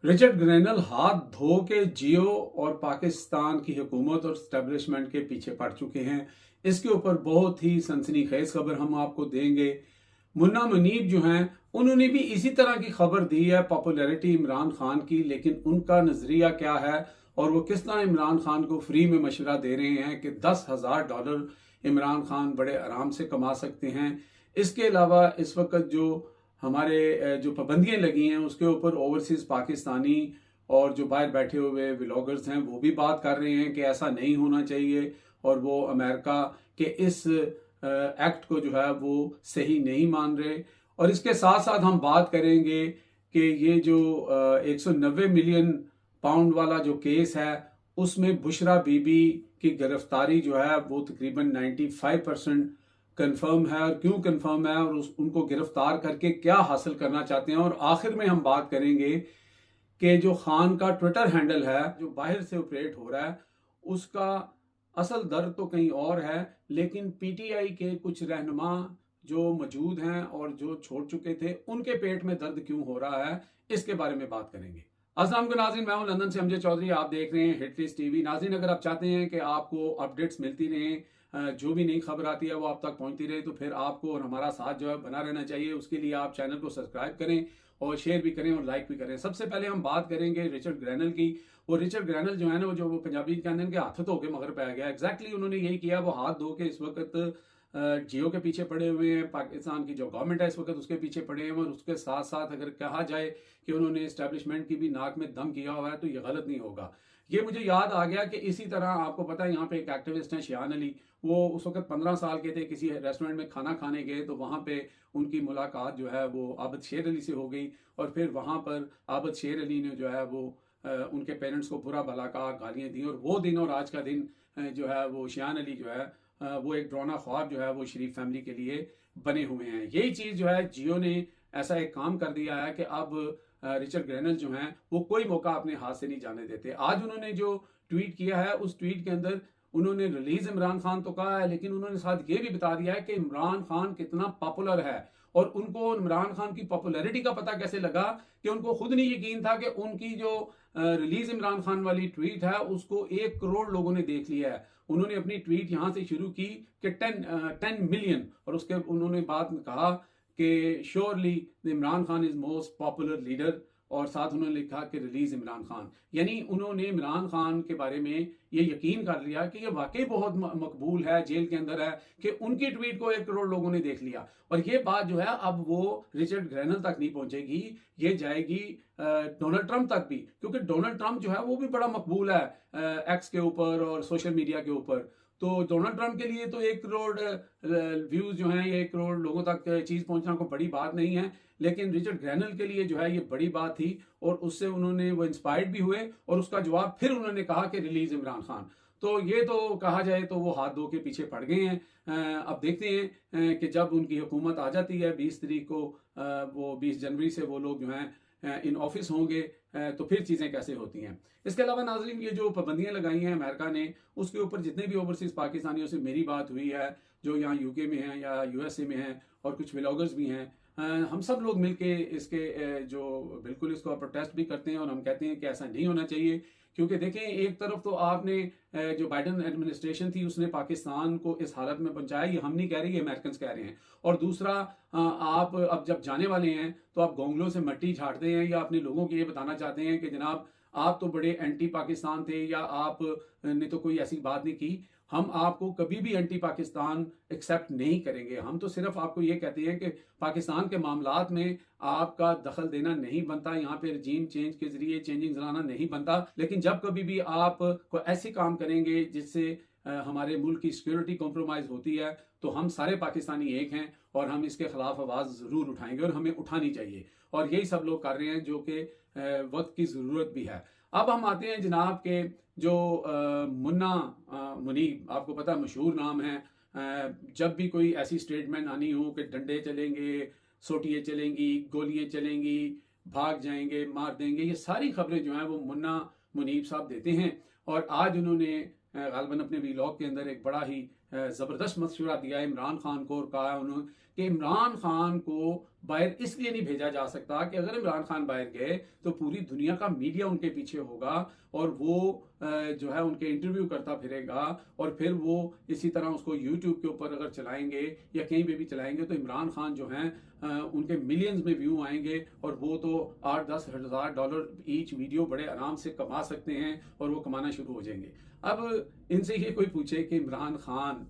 Richard ग्रैनल हाथ धो के जियो और पाकिस्तान की हुकूमत और स्टैब्लिशमेंट के पीछे पड़ चुके हैं। इसके ऊपर बहुत ही सनसनीखेज खबर हम आपको देंगे। मुन्ना मुनीब जो हैं उन्होंने भी इसी तरह की खबर दी है, पॉपुलैरिटी इमरान खान की, लेकिन उनका नजरिया क्या है और वो किस तरह इमरान खान को फ्री में मशवरा दे रहे हैं कि $10,000 इमरान खान बड़े आराम से कमा सकते हैं। इसके अलावा इस वक्त जो हमारे जो पाबंदियां लगी हैं उसके ऊपर ओवरसीज पाकिस्तानी और जो बाहर बैठे हुए व्लॉगर्स हैं वो भी बात कर रहे हैं कि ऐसा नहीं होना चाहिए और वो अमेरिका के इस एक्ट को जो है वो सही नहीं मान रहे। और इसके साथ साथ हम बात करेंगे कि ये जो 190 मिलियन पाउंड वाला जो केस है उसमें बुशरा बीबी की गिरफ्तारी जो है वो तकरीबन 95% कंफर्म है। और क्यों कंफर्म है और उनको गिरफ्तार करके क्या हासिल करना चाहते हैं। और आखिर में हम बात करेंगे कि जो खान का ट्विटर हैंडल है जो बाहर से ऑपरेट हो रहा है उसका असल दर्द तो कहीं और है, लेकिन पीटीआई के कुछ रहनुमा जो मौजूद हैं और जो छोड़ चुके थे उनके पेट में दर्द क्यों हो रहा है, इसके बारे में बात करेंगे। अस्सलाम वालेकुम नाज़रीन, मैं हूं लंदन से अमजद चौधरी, आप देख रहे हैं हिटलिस्ट टीवी। नाज़रीन, अगर आप चाहते हैं कि आपको अपडेट्स मिलती रहें, जो भी नई खबर आती है वो आप तक पहुंचती रहे, तो फिर आपको और हमारा साथ जो है बना रहना चाहिए। उसके लिए आप चैनल को सब्सक्राइब करें और शेयर भी करें और लाइक भी करें। सबसे पहले हम बात करेंगे रिचर्ड ग्रैनल की। वो रिचर्ड ग्रैनल जो है ना, वो पंजाबी कहते हैं कि हाथ धो के मगर पै गया। एग्जैक्टली उन्होंने यही किया। वो हाथ धो के इस वक्त जियो के पीछे पड़े हुए हैं, पाकिस्तान की जो गवर्नमेंट है इस वक्त उसके पीछे पड़े हैं। और उसके साथ साथ अगर कहा जाए कि उन्होंने इस्टेब्लिशमेंट की भी नाक में दम किया हुआ है तो ये गलत नहीं होगा। ये मुझे याद आ गया कि इसी तरह आपको पता है यहाँ पे एक एक्टिविस्ट हैं शियान अली। वो उस वक्त 15 साल के थे, किसी रेस्टोरेंट में खाना खाने गए तो वहाँ पे उनकी मुलाकात जो है वो आबद शेर अली से हो गई। और फिर वहाँ पर आबद शेर अली ने जो है वो उनके पेरेंट्स को बुरा भला कहा, गालियाँ दी। और वो दिन और आज का दिन जो है वो शियान अली जो है वो एक डरावना ख्वाब जो है वो शरीफ फैमिली के लिए बने हुए हैं। यही चीज़ जो है जियो ने ऐसा एक काम कर दिया है कि अब रिचर्ड ग्रैनल जो हैं वो कोई मौका अपने हाथ से नहीं जाने देते। आज उन्होंने जो ट्वीट किया है उस ट्वीट के अंदर उन्होंने रिलीज इमरान खान तो कहा है, लेकिन उन्होंने साथ ये भी बता दिया है कि इमरान खान कितना पॉपुलर है। और उनको इमरान खान की पॉपुलैरिटी का पता कैसे लगा कि उनको खुद नहीं यकीन था कि उनकी जो रिलीज इमरान खान वाली ट्वीट है उसको 1 करोड़ लोगों ने देख लिया है। उन्होंने अपनी ट्वीट यहां से शुरू की कि 10 मिलियन, और उसके उन्होंने बात कहा कि surely Imran Khan is most popular leader. और साथ उन्होंने लिखा कि रिलीज इमरान खान, यानी उन्होंने इमरान खान के बारे में ये यकीन कर लिया कि ये वाकई बहुत मकबूल है, जेल के अंदर है, कि उनकी ट्वीट को 1 करोड़ लोगों ने देख लिया। और ये बात जो है अब वो रिचर्ड ग्रैनल तक नहीं पहुंचेगी, ये जाएगी डोनाल्ड ट्रंप तक भी, क्योंकि डोनाल्ड ट्रंप जो है वो भी बड़ा मकबूल है एक्स के ऊपर और सोशल मीडिया के ऊपर। तो डोनाल्ड ट्रंप के लिए तो 1 करोड़ व्यूज जो हैं, ये 1 करोड़ लोगों तक चीज पहुंचना कोई बड़ी बात नहीं है, लेकिन रिचर्ड ग्रैनल के लिए जो है ये बड़ी बात थी। और उससे उन्होंने वो इंस्पायर्ड भी हुए और उसका जवाब फिर उन्होंने कहा कि रिलीज इमरान खान। तो ये तो कहा जाए तो वो हाथ धो के पीछे पड़ गए हैं। अब देखते हैं कि जब उनकी हुकूमत आ जाती है 20 तारीख को, वो 20 जनवरी से वो लोग जो हैं इन ऑफिस होंगे, तो फिर चीज़ें कैसे होती हैं। इसके अलावा नाजरीन, ये जो पाबंदियां लगाई हैं अमेरिका ने उसके ऊपर जितने भी ओवरसीज पाकिस्तानियों से मेरी बात हुई है जो यहाँ यूके में हैं या यूएसए में हैं और कुछ व्लॉगर्स भी हैं, हम सब लोग मिलके इसके जो बिल्कुल इसको प्रोटेस्ट भी करते हैं और हम कहते हैं कि ऐसा नहीं होना चाहिए। क्योंकि देखें, एक तरफ तो आपने जो बाइडन एडमिनिस्ट्रेशन थी उसने पाकिस्तान को इस हालत में पहुंचाया, ये हम नहीं कह रहे, ये अमेरिकन कह रहे हैं। और दूसरा, आप अब जब जाने वाले हैं तो आप गोंगलों से मट्टी झाड़ते हैं या अपने लोगों को ये बताना चाहते हैं कि जनाब आप तो बड़े एंटी पाकिस्तान थे या आप ने तो कोई ऐसी बात नहीं की। हम आपको कभी भी एंटी पाकिस्तान एक्सेप्ट नहीं करेंगे। हम तो सिर्फ आपको ये कहते हैं कि पाकिस्तान के मामलात में आपका दखल देना नहीं बनता, यहाँ पे रजीम चेंज के जरिए चेंजिंग लाना नहीं बनता। लेकिन जब कभी भी आप कोई ऐसे काम करेंगे जिससे हमारे मुल्क की सिक्योरिटी कॉम्प्रोमाइज होती है तो हम सारे पाकिस्तानी एक हैं और हम इसके खिलाफ आवाज़ ज़रूर उठाएंगे और हमें उठानी चाहिए। और यही सब लोग कर रहे हैं जो कि वक्त की ज़रूरत भी है। अब हम आते हैं जनाब के जो मुन्ना मुनीब, आपको पता है मशहूर नाम है। जब भी कोई ऐसी स्टेटमेंट आनी हो कि डंडे चलेंगे, सोटियाँ चलेंगी, गोलियाँ चलेंगी, भाग जाएंगे, मार देंगे, ये सारी खबरें जो हैं वो मुन्ना मुनीब साहब देते हैं। और आज उन्होंने गालिबन अपने वीलॉग के अंदर एक बड़ा ही ज़बरदस्त मशवरा दिया है इमरान खान को, और कहा है उन्होंने कि इमरान खान को बाहर इसलिए नहीं भेजा जा सकता कि अगर इमरान खान बाहर गए तो पूरी दुनिया का मीडिया उनके पीछे होगा और वो जो है उनके इंटरव्यू करता फिरेगा, और फिर वो इसी तरह उसको यूट्यूब के ऊपर अगर चलाएंगे या कहीं पे भी चलाएंगे तो इमरान खान जो हैं उनके मिलियंस में व्यू आएंगे, और वो तो 8-10 हज़ार डॉलर ईच वीडियो बड़े आराम से कमा सकते हैं और वो कमाना शुरू हो जाएंगे। अब इनसे ये कोई पूछे कि इमरान खान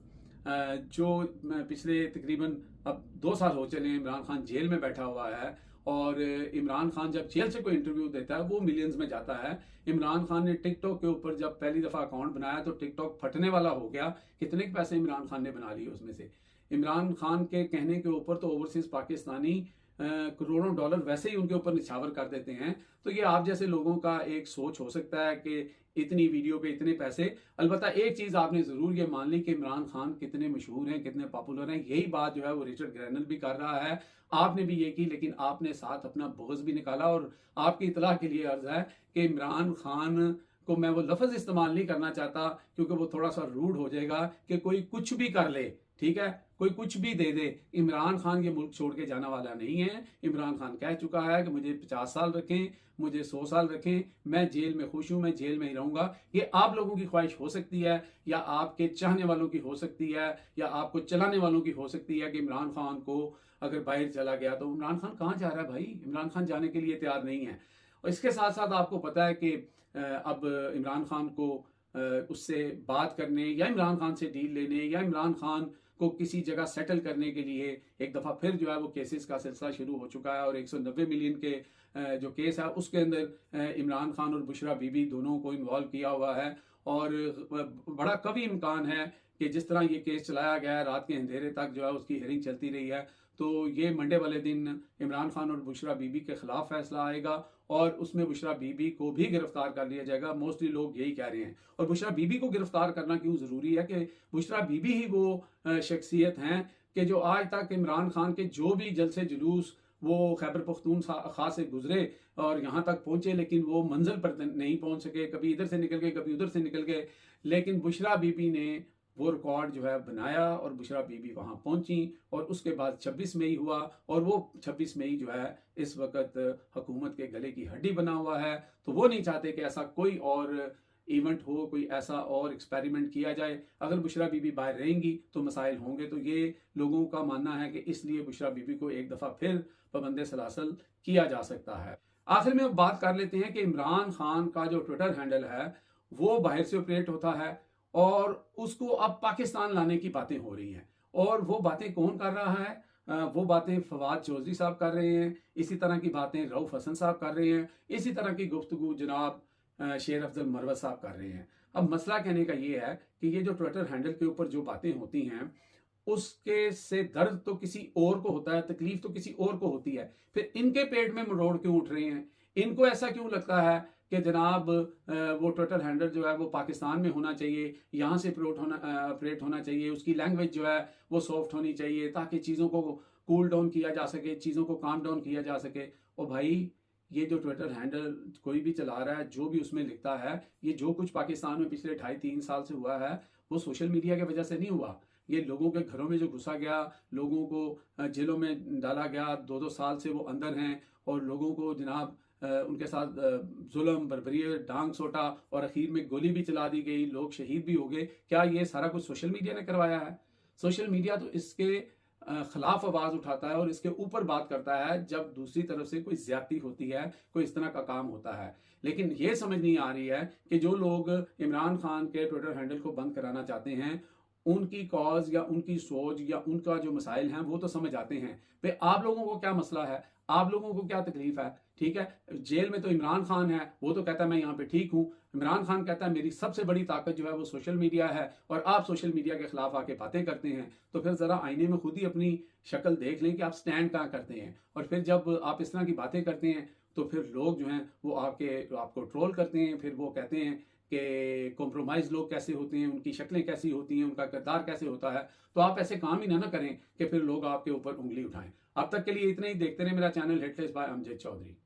जो पिछले तकरीबन अब 2 साल हो चले हैं इमरान खान जेल में बैठा हुआ है, और इमरान खान जब जेल से कोई इंटरव्यू देता है वो मिलियंस में जाता है। इमरान खान ने टिकटॉक के ऊपर जब पहली दफा अकाउंट बनाया तो टिकटॉक फटने वाला हो गया। कितने पैसे इमरान खान ने बना लिए उसमें से। इमरान खान के कहने के ऊपर तो ओवरसीज पाकिस्तानी करोड़ों डॉलर वैसे ही उनके ऊपर निछावर कर देते हैं। तो ये आप जैसे लोगों का एक सोच हो सकता है कि इतनी वीडियो पे इतने पैसे। अलबत्ता एक चीज आपने जरूर ये मान ली कि इमरान खान कितने मशहूर हैं, कितने पॉपुलर हैं। यही बात जो है वो रिचर्ड ग्रैनल भी कर रहा है, आपने भी ये की, लेकिन आपने साथ अपना बुग़्ज़ भी निकाला। और आपकी इतला के लिए अर्ज है कि इमरान खान को मैं वो लफ्ज इस्तेमाल नहीं करना चाहता क्योंकि वो थोड़ा सा रूड हो जाएगा कि कोई कुछ भी कर ले, ठीक है, कोई कुछ भी दे दे। इमरान खान ये मुल्क छोड़ के जाने वाला नहीं है। इमरान खान कह चुका है कि मुझे 50 साल रखें, मुझे 100 साल रखें, मैं जेल में खुश हूं, मैं जेल में ही रहूंगा। ये आप लोगों की ख्वाहिश हो सकती है, या आपके चाहने वालों की हो सकती है, या आपको चलाने वालों की हो सकती है कि इमरान खान को अगर बाहर चला गया तो। इमरान खान कहाँ जा रहा है भाई? इमरान खान जाने के लिए तैयार नहीं है। और इसके साथ साथ आपको पता है कि अब इमरान खान को उससे बात करने या इमरान खान से डील लेने या इमरान खान को किसी जगह सेटल करने के लिए एक दफ़ा फिर जो है वो केसेस का सिलसिला शुरू हो चुका है। और 190 मिलियन के जो केस है उसके अंदर इमरान खान और बुशरा बीबी दोनों को इन्वॉल्व किया हुआ है। और बड़ा कभी इम्कान है कि जिस तरह ये केस चलाया गया है, रात के अंधेरे तक जो है उसकी हियरिंग चलती रही है, तो ये मंडे वाले दिन इमरान खान और बुशरा बीबी के खिलाफ फैसला आएगा और उसमें बुशरा बीबी को भी गिरफ्तार कर लिया जाएगा। मोस्टली लोग यही कह रहे हैं। और बुशरा बीबी को गिरफ्तार करना क्यों जरूरी है कि बुशरा बीबी ही वो शख्सियत हैं कि जो आज तक इमरान खान के जो भी जलसे जुलूस वो खैबर पख्तूनख्वा से गुजरे और यहाँ तक पहुंचे, लेकिन वो मंजिल पर नहीं पहुंच सके। कभी इधर से निकल गए, कभी उधर से निकल गए, लेकिन बुशरा बीबी ने वो रिकॉर्ड जो है बनाया और बुशरा बीबी वहां पहुंची। और उसके बाद 26 मई हुआ और वो 26 मई जो है इस वक्त हुकूमत के गले की हड्डी बना हुआ है। तो वो नहीं चाहते कि ऐसा कोई और इवेंट हो, कोई ऐसा और एक्सपेरिमेंट किया जाए। अगर बुशरा बीबी बाहर रहेंगी तो मसाइल होंगे। तो ये लोगों का मानना है कि इसलिए बुशरा बीबी को एक दफ़ा फिर पाबंद सलासल किया जा सकता है। आखिर में बात कर लेते हैं कि इमरान खान का जो ट्विटर हैंडल है वो बाहर से ऑपरेट होता है और उसको अब पाकिस्तान लाने की बातें हो रही हैं। और वो बातें कौन कर रहा है? वो बातें फवाद चौधरी साहब कर रहे हैं, इसी तरह की बातें रऊफ हसन साहब कर रहे हैं, इसी तरह की गुफ्तगू जनाब शेर अफजल मरवत साहब कर रहे हैं। अब मसला कहने का ये है कि ये जो ट्विटर हैंडल के ऊपर जो बातें होती हैं उसके से दर्द तो किसी और को होता है, तकलीफ तो किसी और को होती है। फिर इनके पेट में मरोड़ क्यों उठ रहे हैं? इनको ऐसा क्यों लगता है कि जनाब वो ट्विटर हैंडल जो है वो पाकिस्तान में होना चाहिए, यहाँ से ऑपरेट होना चाहिए, उसकी लैंग्वेज जो है वो सॉफ्ट होनी चाहिए ताकि चीज़ों को कूल डाउन किया जा सके, चीज़ों को काम डाउन किया जा सके। और भाई ये जो ट्विटर हैंडल कोई भी चला रहा है, जो भी उसमें लिखता है, ये जो कुछ पाकिस्तान में पिछले 2.5-3 साल से हुआ है वो सोशल मीडिया की वजह से नहीं हुआ। ये लोगों के घरों में जो घुसा गया, लोगों को जेलों में डाला गया, 2-2 साल से वो अंदर हैं और लोगों को जनाब उनके साथ जुल्म बर्बरियत डांग सोटा और आखिर में गोली भी चला दी गई, लोग शहीद भी हो गए। क्या ये सारा कुछ सोशल मीडिया ने करवाया है? सोशल मीडिया तो इसके खिलाफ आवाज उठाता है और इसके ऊपर बात करता है जब दूसरी तरफ से कोई ज्यादती होती है, कोई इस तरह का काम होता है। लेकिन ये समझ नहीं आ रही है कि जो लोग इमरान खान के ट्विटर हैंडल को बंद कराना चाहते हैं उनकी कॉज या उनकी सोच या उनका जो मसाइल हैं वो तो समझ आते हैं। भाई आप लोगों को क्या मसला है, आप लोगों को क्या तकलीफ है? ठीक है, जेल में तो इमरान खान है, वो तो कहता है मैं यहाँ पे ठीक हूँ। इमरान खान कहता है मेरी सबसे बड़ी ताकत जो है वो सोशल मीडिया है, और आप सोशल मीडिया के खिलाफ आके बातें करते हैं। तो फिर जरा आईने में खुद ही अपनी शक्ल देख लें कि आप स्टैंड कहाँ करते हैं। और फिर जब आप इस तरह की बातें करते हैं तो फिर लोग जो हैं वो आपको ट्रोल करते हैं। फिर वो कहते हैं कि कॉम्प्रोमाइज लोग कैसे होते हैं, उनकी शक्लें कैसी होती हैं, उनका किरदार कैसे होता है। तो आप ऐसे काम ही ना करें कि फिर लोग आपके ऊपर उंगली उठाएं। अब तक के लिए इतना ही। देखते रहे मेरा channel hitlist by Amjad Chaudhary.